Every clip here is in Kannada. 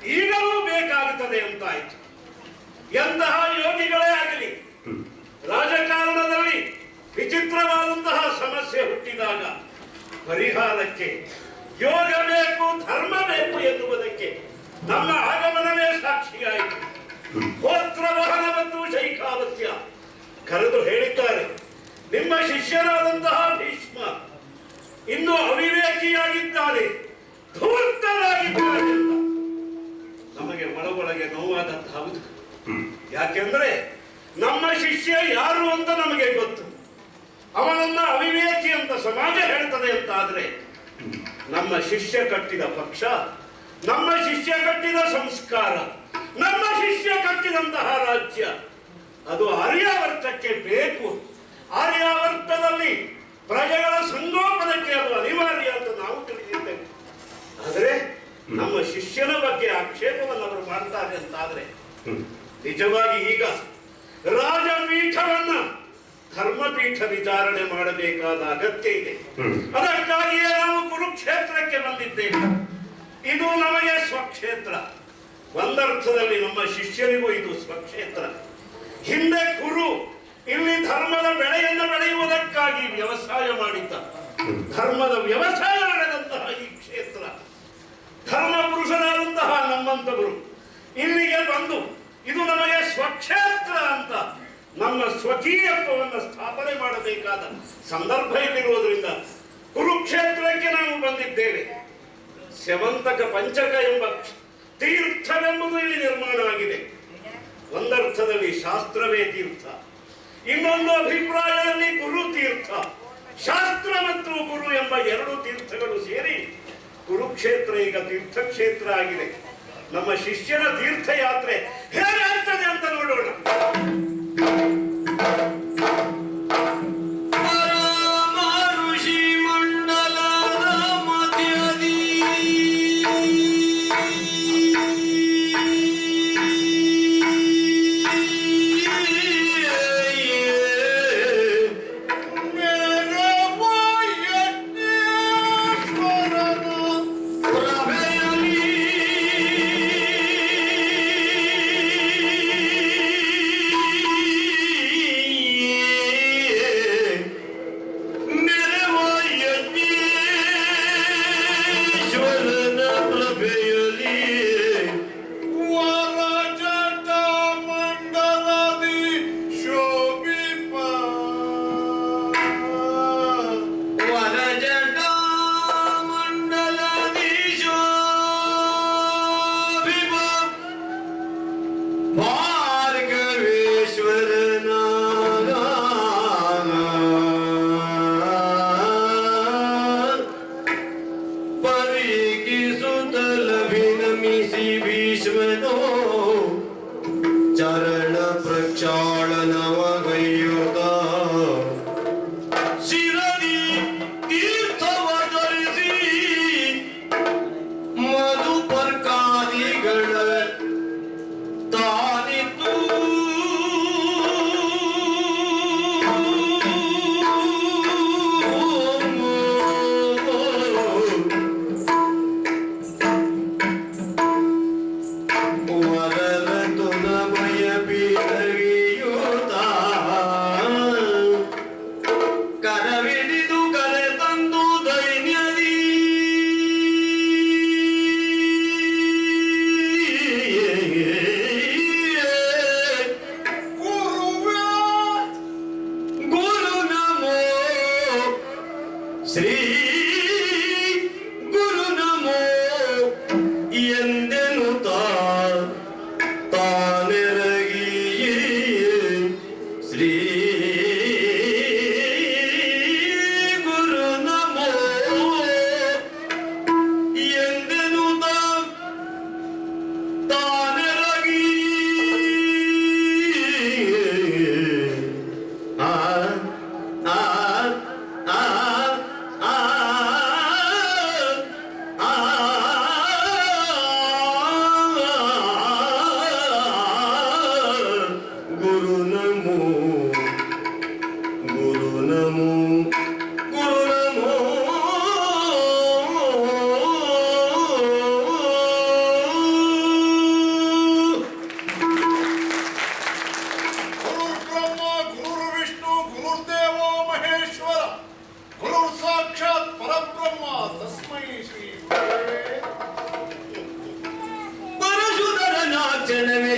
ಈಗಲೂ ಬೇಕಾಗುತ್ತದೆ ಅಂತಾಯಿತು. ಎಂತಹ ಯೋಗಿಗಳೇ ಆಗಲಿ, ರಾಜಕಾರಣದಲ್ಲಿ ವಿಚಿತ್ರವಾದಂತಹ ಸಮಸ್ಯೆ ಹುಟ್ಟಿದಾಗ ಪರಿಹಾರಕ್ಕೆ ಯೋಗ ಬೇಕು, ಧರ್ಮ ಬೇಕು ಎನ್ನುವುದಕ್ಕೆ ನಮ್ಮ ಆಗಮನವೇ ಸಾಕ್ಷಿಯಾಯಿತು. ಗೋತ್ರ ವಹನ ಮತ್ತು ಶೈಖಾವತ್ಯ ಕರೆದು ಹೇಳಿದ್ದಾರೆ, ನಿಮ್ಮ ಶಿಷ್ಯರಾದಂತಹ ಭೀಷ್ಮ ಇನ್ನು ಅವಿವೇಕಿಯಾಗಿದ್ದಾರೆ, ಧೂರ್ತರಾಗಿದ್ದಾರೆ ಅಂತ ನಮಗೆ ಒಳಗೊಳಗೆ ನೋವಾದಂತಹ. ಯಾಕೆಂದ್ರೆ ನಮ್ಮ ಶಿಷ್ಯ ಯಾರು ಅಂತ ನಮಗೆ ಗೊತ್ತು. ಅವನನ್ನ ಅವಿವೇಕಿ ಅಂತ ಸಮಾಜ ಹೇಳ್ತದೆ ಅಂತ ಆದ್ರೆ, ನಮ್ಮ ಶಿಷ್ಯ ಕಟ್ಟಿದ ಪಕ್ಷ, ನಮ್ಮ ಶಿಷ್ಯ ಕಟ್ಟಿದ ಸಂಸ್ಕಾರ, ನಮ್ಮ ಶಿಷ್ಯ ಕಟ್ಟಿದಂತಹ ರಾಜ್ಯ ಅದು ಆರ್ಯಾವರ್ತಕ್ಕೆ ಬೇಕು. ಆರ್ಯಾವರ್ತದಲ್ಲಿ ಪ್ರಜೆಗಳ ಸಂಗೋಪನಕ್ಕೆ ಅದು ಅನಿವಾರ್ಯ ಅಂತ ನಾವು ತಿಳಿದಿದ್ದೇವೆ. ಆದರೆ ನಮ್ಮ ಶಿಷ್ಯನ ಬಗ್ಗೆ ಆಕ್ಷೇಪವನ್ನು ಅವರು ಮಾಡ್ತಾರೆ ಅಂತಾದ್ರೆ, ನಿಜವಾಗಿ ಈಗ ರಾಜಪೀಠವನ್ನ ಧರ್ಮಪೀಠ ವಿಚಾರಣೆ ಮಾಡಬೇಕಾದ ಅಗತ್ಯ ಇದೆ. ಅದಕ್ಕಾಗಿಯೇ ನಾವು ಕುರುಕ್ಷೇತ್ರಕ್ಕೆ ಬಂದಿದ್ದೇವೆ. ಇದು ನಮಗೆ ಸ್ವಕ್ಷೇತ್ರ. ಒಂದರ್ಥದಲ್ಲಿ ನಮ್ಮ ಶಿಷ್ಯರಿಗೂ ಇದು ಸ್ವಕ್ಷೇತ್ರ. ಹಿಂದೆ ಕುರು ಇಲ್ಲಿ ಧರ್ಮದ ಬೆಳೆಯನ್ನು ಬೆಳೆಯುವುದಕ್ಕಾಗಿ ವ್ಯವಸಾಯ ಮಾಡಿದ್ದ, ಧರ್ಮದ ವ್ಯವಸಾಯ ನಡೆದಂತಹ ಈ ಕ್ಷೇತ್ರ, ಧರ್ಮ ಪುರುಷರಾದಂತಹ ನಮ್ಮಂತವರು ಇಲ್ಲಿಗೆ ಬಂದು ಇದು ನಮಗೆ ಸ್ವಕ್ಷೇತ್ರ ಅಂತ ನಮ್ಮ ಸ್ವಕೀಯತ್ವವನ್ನು ಸ್ಥಾಪನೆ ಮಾಡಬೇಕಾದ ಸಂದರ್ಭ ಇಲ್ಲಿರುವುದರಿಂದ ಕುರುಕ್ಷೇತ್ರಕ್ಕೆ ನಾವು ಬಂದಿದ್ದೇವೆ. ಸ್ಯವಂತಕ ಪಂಚಕ ಎಂಬ ತೀರ್ಥವೆಂಬುದು ಇಲ್ಲಿ ನಿರ್ಮಾಣ ಆಗಿದೆ. ಒಂದರ್ಥದಲ್ಲಿ ಶಾಸ್ತ್ರವೇ ತೀರ್ಥ, ಇನ್ನೊಂದು ಅಭಿಪ್ರಾಯದಲ್ಲಿ ಗುರು ತೀರ್ಥ. ಶಾಸ್ತ್ರ ಮತ್ತು ಗುರು ಎಂಬ ಎರಡು ತೀರ್ಥಗಳು ಸೇರಿ ಕುರುಕ್ಷೇತ್ರ ಈಗ ತೀರ್ಥಕ್ಷೇತ್ರ ಆಗಿದೆ. ನಮ್ಮ ಶಿಷ್ಯನ ತೀರ್ಥಯಾತ್ರೆ ಹೇಗಾಗ್ತದೆ ಅಂತ ನೋಡೋಣ. ಚರಣ ಪ್ರಕ್ಷಾಳನವಗೈಯುತ ಶಿರದಿ ತೀರ್ಥವ ಧರಿಸಿ ಮಧುಪರ್ಕಾದಿಗಳ ತಾನಿತು ಶ್ರೀ ಗುರು ನಮೋ ಎಂದೆನು ತಾನೆರಗಿ ಶ್ರೀ ಗುರು ನಮೋ ಎಂದೆನು ತಾನೆರಗಿ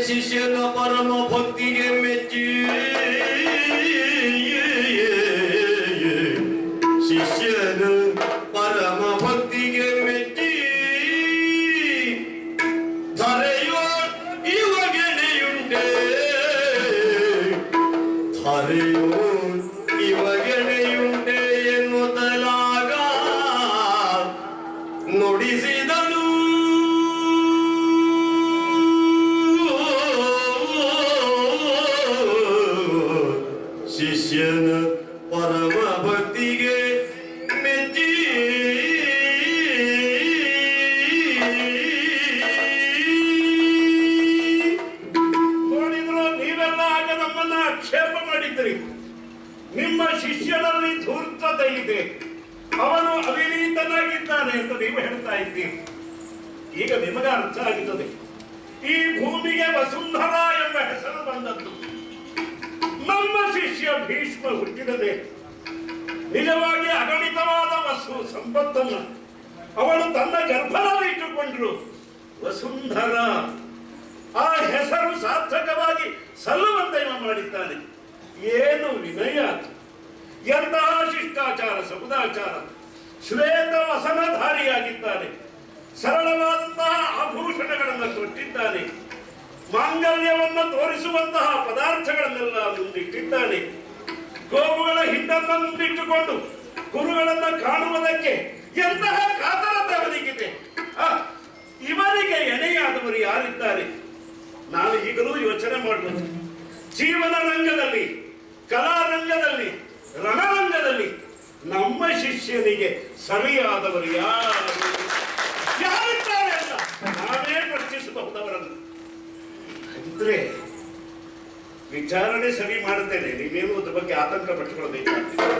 ಶಿಷ್ಯನ ಪರಮ ಭಕ್ತಿಗೆ ಮೆಚ್ಚಿ ಶಿಷ್ಯನ ಪರಮ ಭಕ್ತಿಗೆ ಮೆಚ್ಚಿ ಧರೆಯೋ ಇವಗೆಣೆಯುಂಟೆ ಧರೆಯೋ ಇವಗೆಣೆಯುಂಟೆ ಎನ್ನುತ್ತಲಾಗ ನುಡಿಸಿದನು ಶಿಷ್ಯನ ಪರಮ ಭಕ್ತಿಗೆ ಮೆಚ್ಚಿ ನೋಡಿದ್ರು ನೀವೆಲ್ಲ ಆಗ ನಮ್ಮನ್ನ ಆಕ್ಷೇಪ ಮಾಡಿದ್ರಿ. ನಿಮ್ಮ ಶಿಷ್ಯನಲ್ಲಿ ಧೂರ್ತತೆ ಇದೆ, ಅವನು ಅವಿನೀತನಾಗಿದ್ದಾನೆ ಅಂತ ನೀವು ಹೇಳ್ತಾ ಇದ್ದೀರಿ. ಈಗ ನಿಮಗೆ ಅರ್ಥ ಆಗುತ್ತದೆ, ಈ ಭೂಮಿಗೆ ವಸುಂಧರ ಎಂಬ ಹೆಸರು ಬಂದದ್ದು ನಮ್ಮ ಶಿಷ್ಯ ಭೀಷ್ಮ ಹುಟ್ಟಿದದೆ. ನಿಜವಾಗಿ ಅಗಣಿತವಾದ ವಸ್ತು ಸಂಪತ್ತನ್ನು ಅವಳು ತನ್ನ ಗರ್ಭದಲ್ಲಿ ಇಟ್ಟುಕೊಂಡ್ರು. ವಸುಂಧರ ಆ ಹೆಸರು ಸಾರ್ಥಕವಾಗಿ ಸಲ್ಲುವಂತೆ ಮಾಡಿದ್ದಾನೆ. ಏನು ವಿನಯ, ಎಂತಹ ಶಿಷ್ಟಾಚಾರ ಸಬುದಾಚಾರ. ಶ್ವೇತ ವಸನಧಾರಿಯಾಗಿದ್ದಾನೆ, ಸರಳವಾದಂತಹ ಆಭೂಷಣಗಳನ್ನು ತೊಟ್ಟಿದ್ದಾನೆ, ಮಾಂಗಲ್ಯವನ್ನು ತೋರಿಸುವಂತಹ ಪದಾರ್ಥಗಳನ್ನೆಲ್ಲ ಮುಂದಿಟ್ಟಿದ್ದಾನೆ. ಗೋವುಗಳ ಹಿಂಡನ್ನು ಮುಂದಿಟ್ಟುಕೊಂಡು ಕುರುಗಳನ್ನು ಕಾಣುವುದಕ್ಕೆ ಎಂತಹ ಕಾತರತೆ ಅವನಿಗಿದೆ. ಇವರಿಗೆ ಎಣೆಯಾದವರು ಯಾರಿದ್ದಾರೆ? ನಾನು ಈಗಲೂ ಯೋಚನೆ ಮಾಡುವುದು, ಜೀವನ ರಂಗದಲ್ಲಿ, ಕಲಾರಂಗದಲ್ಲಿ, ರಣರಂಗದಲ್ಲಿ ನಮ್ಮ ಶಿಷ್ಯನಿಗೆ ಸರಿಯಾದವರು ಯಾರಿದ್ದಾರೆ ಅಂತ ನಾವೇ ಪ್ರಶ್ನಿಸಬಹುದವರನ್ನು. ಅಂದ್ರೆ ವಿಚಾರಣೆ ಸರಿ ಮಾಡುತ್ತೇನೆ, ನೀವೇನು ಅದ್ರ ಬಗ್ಗೆ ಆತಂಕ ಪಟ್ಟುಕೊಳ್ಳಬೇಕಾಗ್ತದೆ.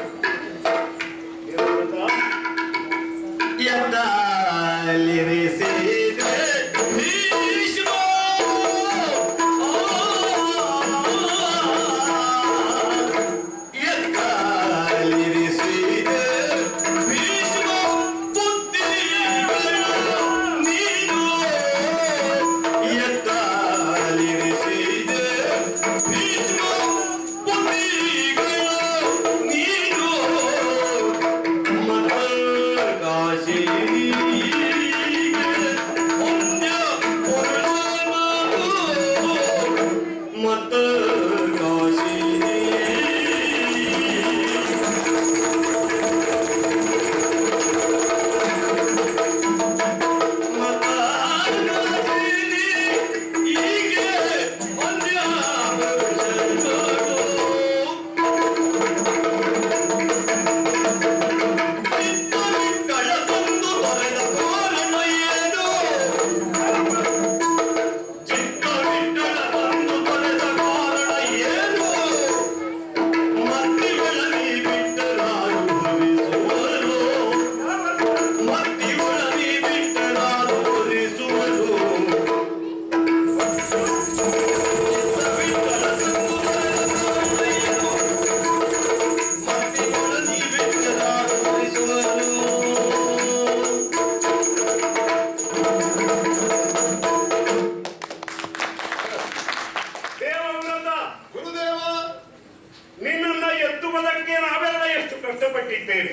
ಕಷ್ಟಪಟ್ಟಿದ್ದೇವೆ.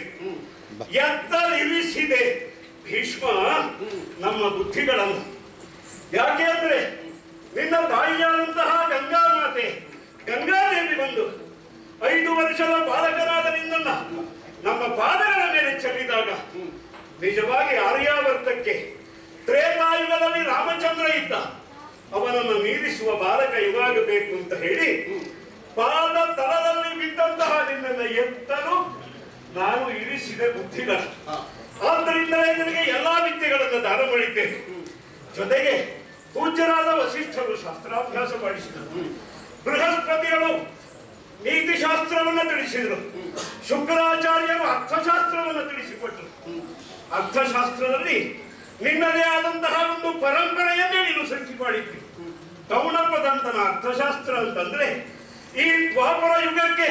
ಎತ್ತರಿಸಿದೆ ಭೀಷ್ಮ ನಮ್ಮ ಬುದ್ಧಿಗಳನ್ನು. ಯಾಕೆ ಅಂದ್ರೆ ನಿನ್ನ ತಾಯಿಯಾದಂತಹ ಗಂಗಾ ಮಾತೆ ಗಂಗಾದೇವಿ ಬಂದು 5 ವರ್ಷದ ಬಾಲಕನಾದ ನಿನ್ನನ್ನ ನಮ್ಮ ಪಾದಗಳ ಮೇಲೆ ಚೆಲ್ಲಿದಾಗ ನಿಜವಾಗಿ ಆರ್ಯಾವರ್ತಕ್ಕೆ ತ್ರೇತಾಯುಗದಲ್ಲಿ ರಾಮಚಂದ್ರ ಇದ್ದ, ಅವನನ್ನು ಮೀರಿಸುವ ಬಾಲಕ ಇವಾಗಬೇಕು ಅಂತ ಹೇಳಿ ಪಾದ ತಲದಲ್ಲಿ ಬಿದ್ದಂತಹ ನಿನ್ನನ್ನು ಎತ್ತಲು ನಾನು ಇರಿಸಿದೆ ಬುದ್ಧಿಗಳ. ಆದ್ದರಿಂದಲೇ ನಿನಗೆ ಎಲ್ಲಾ ವಿದ್ಯೆಗಳನ್ನು ದಾನ ಮಾಡಿದ್ದೇನೆ. ಜೊತೆಗೆ ಪೂಜ್ಯರಾದ ವಸಿಷ್ಠರು ಶಾಸ್ತ್ರಾಭ್ಯಾಸ ಮಾಡಿಸಿದರು, ಬೃಹಸ್ಪತಿಗಳು ನೀತಿಶಾಸ್ತ್ರವನ್ನು ತಿಳಿಸಿದರು, ಶುಕ್ರಾಚಾರ್ಯರು ಅರ್ಥಶಾಸ್ತ್ರವನ್ನು ತಿಳಿಸಿಕೊಟ್ಟರು. ಅರ್ಥಶಾಸ್ತ್ರದಲ್ಲಿ ನಿನ್ನದೇ ಆದಂತಹ ಒಂದು ಪರಂಪರೆಯನ್ನೇ ನೀನು ಸೃಷ್ಟಿ ಮಾಡಿದ್ದಿ. ಕೌಣಪದಂತನ ಅರ್ಥಶಾಸ್ತ್ರ ಅಂತಂದ್ರೆ ಈ ದ್ವಾಪರ ಯುಗಕ್ಕೆ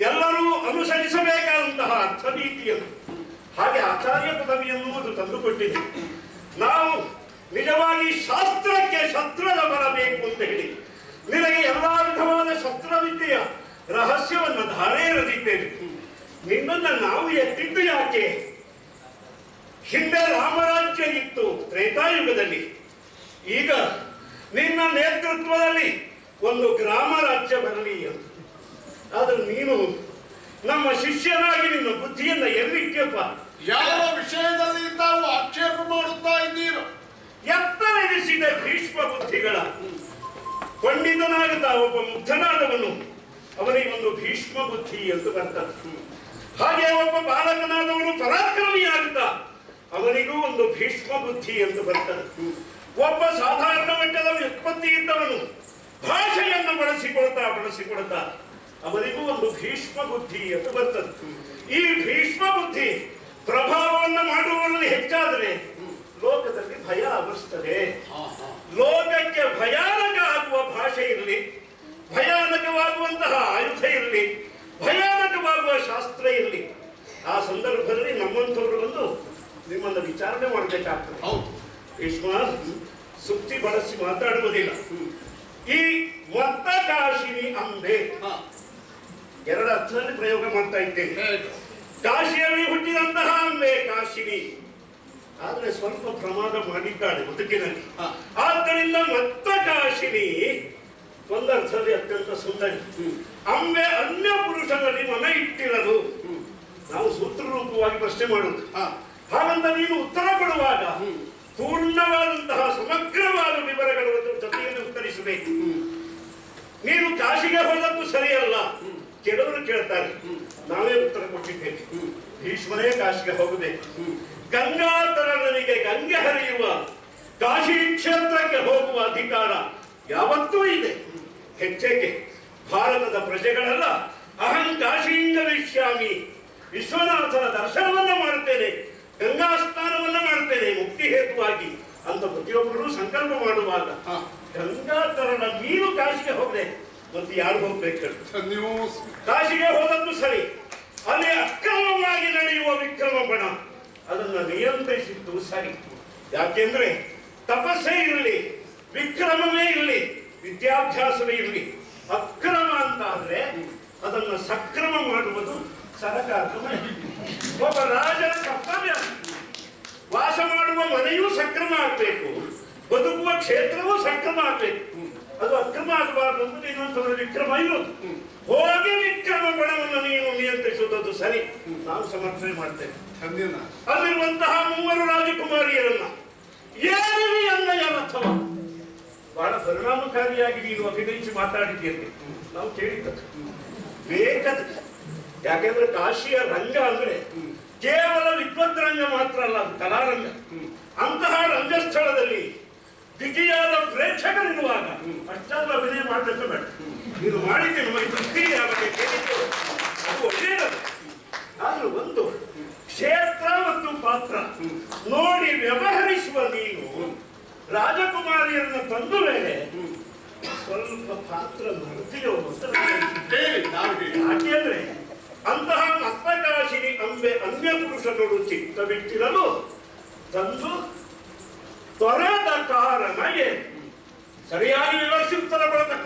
ಎಲ್ಲರೂ ಅನುಸರಿಸಬೇಕಾದಂತಹ ಅರ್ಥನೀತಿಯನ್ನು, ಹಾಗೆ ಆಚಾರ್ಯ ಪದವಿಯನ್ನು ಅದು ತಂದುಕೊಟ್ಟಿದೆ. ನಾವು ನಿಜವಾಗಿ ಶಾಸ್ತ್ರಕ್ಕೆ ಶಸ್ತ್ರದ ಬಲ ಬೇಕು ಅಂತ ಹೇಳಿ ನಿನಗೆ ಎಲ್ಲಾ ವಿಧವಾದ ಶಸ್ತ್ರವಿದ್ಯೆಯ ರಹಸ್ಯವನ್ನು ಧಾರೆ ಎರೆದಿದ್ದೇನೆ. ನಿನ್ನನ್ನು ನಾವು ಎತ್ತಿದ್ದು ಯಾಕೆ? ಹಿಂದೆ ರಾಮರಾಜ್ಯ ಇತ್ತು ತ್ರೇತಾಯುಗದಲ್ಲಿ. ಈಗ ನಿನ್ನ ನೇತೃತ್ವದಲ್ಲಿ ಒಂದು ಗ್ರಾಮ ರಾಜ್ಯ ಬರಲಿ ಅಂತ. ಆದ್ರೆ ನೀನು ನಮ್ಮ ಶಿಷ್ಯನಾಗಿ ನಿನ್ನ ಬುದ್ಧಿಯನ್ನ ಎಲ್ಲಿಟ್ಟಪ್ಪ? ಯಾವ ವಿಷಯದಲ್ಲಿ ತಾವು ಆಕ್ಷೇಪ ಮಾಡುತ್ತಾ ಇದ್ದೀರೋ? ಎತ್ತರಿಸಿದ ಭೀಷ್ಮ ಬುದ್ಧಿಗಳ ಪಂಡಿತನಾಗುತ್ತಾ ಒಬ್ಬ ಮುಗ್ಧನಾದವನು ಅವನಿಗೆ ಒಂದು ಭೀಷ್ಮ ಬುದ್ಧಿ ಎಂದು ಬರ್ತದೆ. ಹಾಗೆ ಒಬ್ಬ ಬಾಲಕನಾದವನು ಪರಾಕ್ರಮಿಯಾಗುತ್ತಾ ಅವನಿಗೂ ಒಂದು ಭೀಷ್ಮ ಬುದ್ಧಿ ಎಂದು ಬರ್ತದೆ. ಒಬ್ಬ ಸಾಧಾರಣ ಮಟ್ಟದ ವ್ಯುತ್ಪತ್ತಿ ಇದ್ದವನು ಭಾಷೆಯನ್ನು ಬಳಸಿಕೊಳ್ತಾ ಅವನಿಗೂ ಒಂದು ಭೀಷ್ಮ ಬುದ್ಧಿ ಎಂದು ಬರ್ತದೆ. ಈ ಭೀಷ್ಮ ಬುದ್ಧಿ ಪ್ರಭಾವವನ್ನು ಮಾಡುವವರಲ್ಲಿ ಹೆಚ್ಚಾದರೆ ಲೋಕದಲ್ಲಿ ಭಯ ಆವರಿಸ್ತದೆ. ಲೋಕಕ್ಕೆ ಭಯಾನಕ ಆಗುವ ಭಾಷೆ ಇರಲಿ, ಭಯಾನಕವಾಗುವಂತಹ ಆಯುಧ ಇರಲಿ, ಭಯಾನಕವಾಗುವ ಶಾಸ್ತ್ರ ಇರಲಿ, ಆ ಸಂದರ್ಭದಲ್ಲಿ ನಮ್ಮಂಥವರು ಬಂದು ನಿಮ್ಮನ್ನು ವಿಚಾರಣೆ ಮಾಡಬೇಕಾಗ್ತದೆ. ಭೀಷ್ಮ ಸುತ್ತಿ ಬಳಸಿ ಮಾತಾಡುವುದಿಲ್ಲ. ಈ ಮತ್ತ ಕಾಶಿನಿ ಅಂಬೆ ಎರಡು ಅರ್ಥದಲ್ಲಿ ಪ್ರಯೋಗ ಮಾಡ್ತಾ ಇದ್ದೇನೆ. ಕಾಶಿಯಲ್ಲಿ ಹುಟ್ಟಿದಂತಹ ಅಂಬೆ ಕಾಶಿನಿ, ಆದ್ರೆ ಸ್ವಲ್ಪ ಪ್ರಮಾದ ಮಾಡಿದ್ದಾಳೆ ಬದುಕಿನಲ್ಲಿ. ಆದ್ದರಿಂದ ಮತ್ತ ಕಾಶಿನಿ ಒಂದರ್ಥದಲ್ಲಿ ಅತ್ಯಂತ ಸುಂದರಿ. ಅಂಬೆ ಅನ್ಯ ಪುರುಷನಲ್ಲಿ ಮನ ಇಟ್ಟಿರಲು. ನಾವು ಸೂತ್ರ ರೂಪವಾಗಿ ಪ್ರಶ್ನೆ ಮಾಡುವುದು. ಹಾಗಂತ ನೀನು ಉತ್ತರ ಕೊಡುವಾಗ ಪೂರ್ಣವಾದಂತಹ ಸಮಗ್ರವಾದ ವಿವರಗಳ ಜೊತೆಯಲ್ಲಿ ಉತ್ತರಿಸಬೇಕು. ನೀನು ಕಾಶಿಗೆ ಹೋದದ್ದು ಸರಿಯಲ್ಲ. ಕೆಲವರು ಕೇಳ್ತಾರೆ, ನಾವೇ ಉತ್ತರ ಕೊಟ್ಟಿದ್ದೇವೆ. ಭೀಷ್ಮನೇ ಕಾಶಿಗೆ ಹೋಗಬೇಕು. ಗಂಗಾತರನಿಗೆ ಗಂಗೆ ಹರಿಯುವ ಕಾಶಿ ಕ್ಷೇತ್ರಕ್ಕೆ ಹೋಗುವ ಅಧಿಕಾರ ಯಾವತ್ತೂ ಇದೆ. ಹೆಚ್ಚೇಕೆ ಭಾರತದ ಪ್ರಜೆಗಳೆಲ್ಲ ಅಹಂ ಕಾಶಿಯಿಂದ ವಿಶ್ಯಾಮಿ, ವಿಶ್ವನಾಥನ ದರ್ಶನವನ್ನ ಮಾಡುತ್ತೇನೆ, ಗಂಗಾ ಸ್ನಾನವನ್ನ ಮಾಡುತ್ತೇನೆ ಮುಕ್ತಿ ಹೇತುವಾಗಿ ಅಂತ ಪ್ರತಿಯೊಬ್ಬರು ಸಂಕಲ್ಪ ಮಾಡುವಾಗ ಗಂಗಾತರಣ ನೀನು ಕಾಶಿಗೆ ಹೋಗದೆ ಮತ್ತೆ ಯಾರು ಹೋಗ್ಬೇಕು? ನೀವು ಕಾಶಿಗೆ ಹೋದದ್ದು ಸರಿ. ಅಲ್ಲಿ ಅಕ್ರಮವಾಗಿ ನಡೆಯುವ ವಿಕ್ರಮ ಬಣ ಅದನ್ನ ನಿಯಂತ್ರಿಸಿದ್ದು ಸರಿ. ಯಾಕೆಂದ್ರೆ ತಪಸ್ಸೇ ಇರಲಿ, ವಿಕ್ರಮವೇ ಇರಲಿ, ವಿದ್ಯಾಭ್ಯಾಸವೇ ಇರಲಿ, ಅಕ್ರಮ ಅಂತ ಆದ್ರೆ ಅದನ್ನ ಸಕ್ರಮ ಮಾಡುವುದು ಸರಕಾರದ ಮನೆ. ಒಬ್ಬ ರಾಜನ ಕರ್ತವ್ಯ. ವಾಸ ಮಾಡುವ ಮನೆಯೂ ಸಕ್ರಮ ಆಗ್ಬೇಕು, ಬದುಕುವ ಕ್ಷೇತ್ರವೂ ಸಕ್ರಮ ಆಗ್ಬೇಕು. ಅದು ಅಕ್ರಮ ಆಗಬಾರ್ದು ಅಂತ ಇನ್ನೊಂದು ವಿಕ್ರಮ ಇರೋದು. ಹೋಗಿ ವಿಕ್ರಮ ಬಣವನ್ನು ನೀನು ನಿಯಂತ್ರಿಸುವುದು ಸರಿ, ನಾವು ಸಮರ್ಥನೆ ಮಾಡ್ತೇವೆ. ಅಲ್ಲಿರುವಂತಹ 3 ರಾಜಕುಮಾರಿಯರನ್ನ ಏನಿವಿ ಅನ್ನಯ ರಥವ ಬಹಳ ಪರಿಣಾಮಕಾರಿಯಾಗಿ ನೀನು ಅಭಿನಯಿಸಿ ಮಾತಾಡಿದ್ದೀರಿ. ನಾವು ಕೇಳಿದ್ದದ್ದು ಬೇಕದು. ಯಾಕೆಂದ್ರೆ ಕಾಶಿಯ ರಂಗ ಅಂದ್ರೆ ಕೇವಲ ವಿದ್ವತ್ ರಂಗ ಮಾತ್ರ ಅಲ್ಲ, ಅದು ಕಲಾರಂಗ. ಅಂತಹ ರಂಗಸ್ಥಳದಲ್ಲಿ ಬಿಗಿಯಾದ ಪ್ರೇಕ್ಷಕರಿರುವಾಗ ಅಷ್ಟಾದ್ರೂ ಅಭಿನಯ ಮಾಡಬೇಕು ಬೇಡ. ನೀನು ಮಾಡಿದ್ದೆ ನಮಗೆ ತೃಪ್ತಿ ಆಗಬೇಕು, ಅದು ಒಳ್ಳೆಯದು. ಆದ್ರೂ ಒಂದು ಕ್ಷೇತ್ರ ಮತ್ತು ಪಾತ್ರ ನೋಡಿ ವ್ಯವಹರಿಸುವ ನೀನು ರಾಜಕುಮಾರಿಯರನ್ನು ತಂದು ಮೇಲೆ ಸ್ವಲ್ಪ ಪಾತ್ರ ಮಾಡ್ತೀಯೋ ಅಂತ ಯಾಕೆಂದ್ರೆ ಅಂತಹ ಮತ್ತಕಾಶಿನಿ ಅಂಬೆ ಅನ್ಯ ಪುರುಷನೋಡು ಚಿತ್ತ ಬಿಟ್ಟಿರಲು ತಂದು ತೊರೆದ ಕಾರಣ ಏನು? ಸರಿಯಾಗಿ ವಿವರಿಸಿ ಉತ್ತರ ಕೊಡತಕ್ಕ